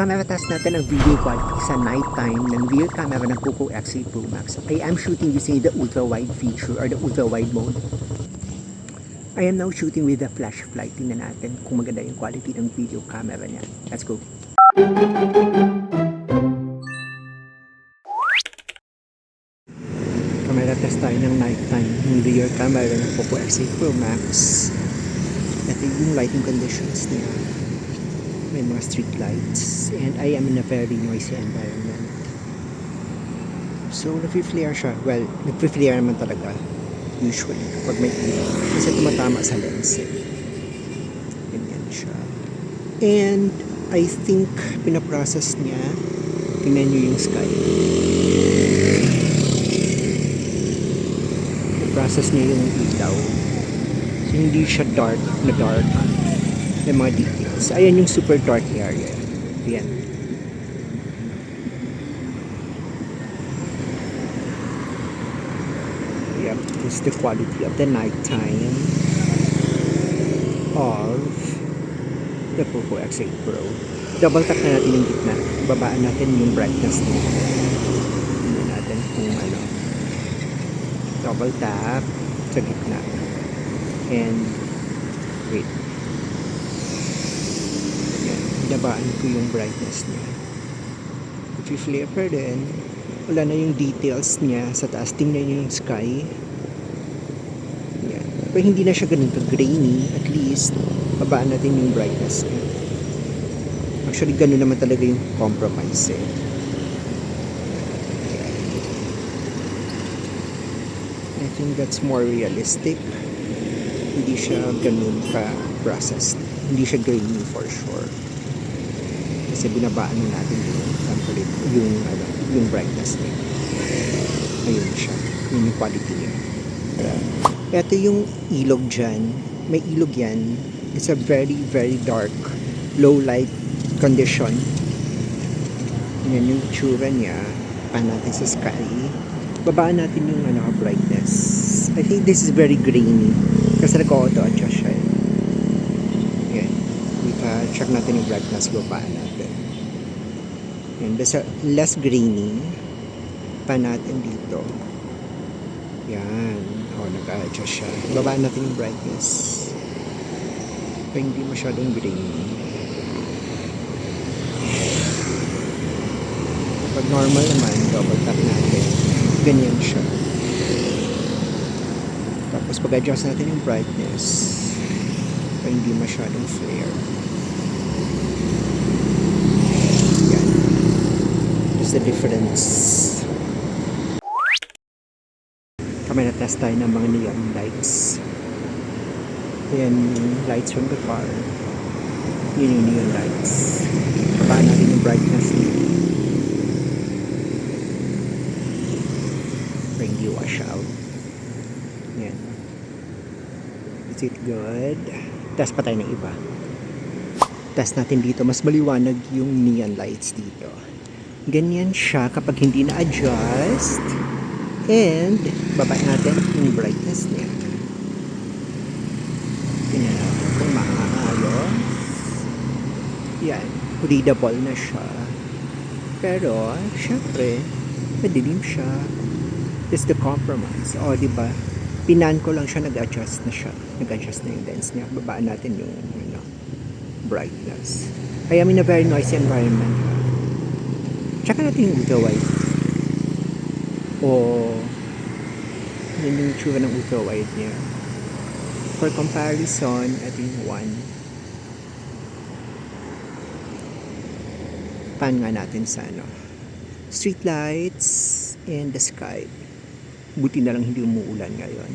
I-camera test natin ang video quality sa nighttime ng rear camera ng Poco X8 Pro Max. I am shooting using the ultra-wide feature or the ultra-wide mode. I am now shooting with the flash flight. Tingnan natin kung maganda yung quality ng video camera niya. Let's go! Camera test tayo ng nighttime ng rear camera ng Poco X8 Pro Max. Ito yung lighting conditions niya. May mga street lights and I am in a very noisy environment. So nafi-flare siya. Well, nafi-flare naman talaga usually kapag may ilaw kasi tumatama sa lens. Ganyan siya. And I think pinaprocess niya. Tingnan niyo yung sky. Pinaprocess niya yung ilaw. So hindi siya dark na dark. May mga details. Ayan yung super dark area. Ayan. Yep, this is the quality of the nighttime of the Poco X8 Pro. Double tap na natin yung gitna. Babaan natin yung brightness niya. Tingnan natin kung ano. Double tap sa gitna. And wait. Nabaan ko yung brightness niya. If you flare pa din, wala na yung details niya sa taas. Tingnan niyo yung sky. Yan. Pero hindi na siya ganun ka-grainy. At least, babaan natin yung brightness niya. Actually, ganun naman talaga yung compromise eh. I think that's more realistic. Hindi siya ganun ka-processed. Hindi siya grainy for sure. Kasi binabaan na natin yung brightness niya. Ayun siya. Yun yung quality niya. Ito yung ilog dyan. May ilog yan. It's a very, very dark, low light condition. Yan yung tsura niya. Paan natin sa sky. Babaan natin yung brightness. I think this is very grainy. Kasi nag-auto-adjust siya. Yan. Check natin yung brightness. Babaan natin. And less grainy pa natin dito. Yan. O, nag-adjust siya. Babaan natin yung brightness. Pa hindi masyadong grainy. Pag normal naman, double tap natin. Ganyan siya. Tapos pag-adjust natin yung brightness, pa hindi masyadong flare. The difference. Kami na-test tayo ng mga neon lights. Ayan yung lights from the car. Yun yung neon lights. Kapaan natin yung brightness niya. Para hindi wash out. Ayan. Is it good? Test pa tayo ng iba. Test natin dito. Mas maliwanag yung neon lights dito. Ganyan siya kapag hindi na-adjust. And, baba natin yung brightness niya. Tingnan natin kung maayos. Yan. Readable na siya. Pero, syempre, madilim siya. It's the compromise. O, diba? Pinan ko lang siya, nag-adjust na siya. Nag-adjust na yung lens niya. Babaan natin yung brightness. I am in a very noisy environment. Tsaka natin yung ultra-wide. Yun yung tsura ng ultra-wide niya. For comparison, ito yung one. Pan nga natin sa street lights and the sky. Buti na lang hindi umuulan ngayon.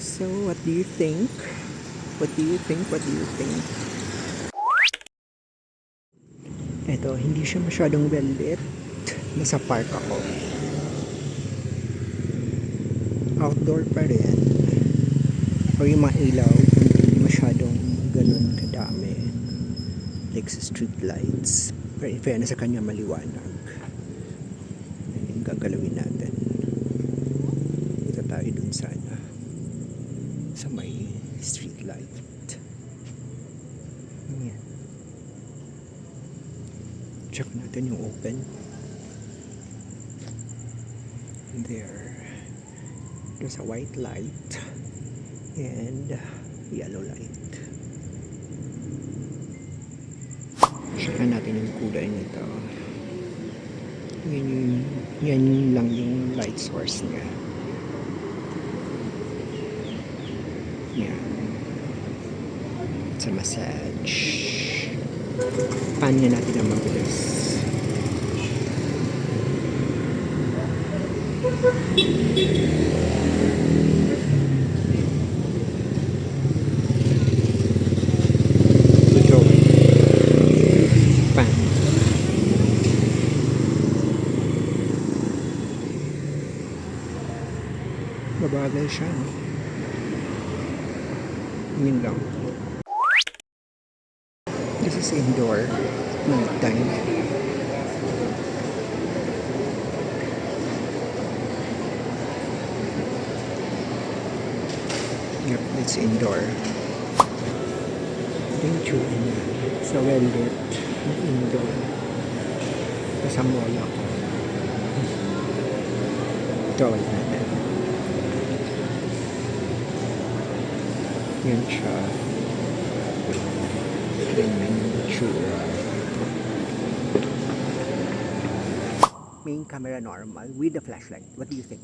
So, what do you think? What do you think? What do you think? Ito, hindi siya masyadong well lit. Nasa park ako. Outdoor pa rin. O yung mga ilaw, hindi masyadong ganun kadami. Like sa street lights. Pero in fairness sa kanya maliwanag. Yung gagalawin natin. Ito tayo dun sana. Sa may street light. Yan. Check natin yung open. There. There's a white light and yellow light. Check natin yung kulay nito. Yan lang yung light source niya. Yan. It's a massage. Pan nga natin ang mabilis. Good going. Pan. Mabagal siya. No? Yun lang. This is indoor. Night time. Yep, it's indoor. Yung tsura niya. Sa well-lit. Indoor. Sa mall ako. Tawag natin. Yan siya. Ganyan yung tsura. Main camera normal with the flashlight. What do you think?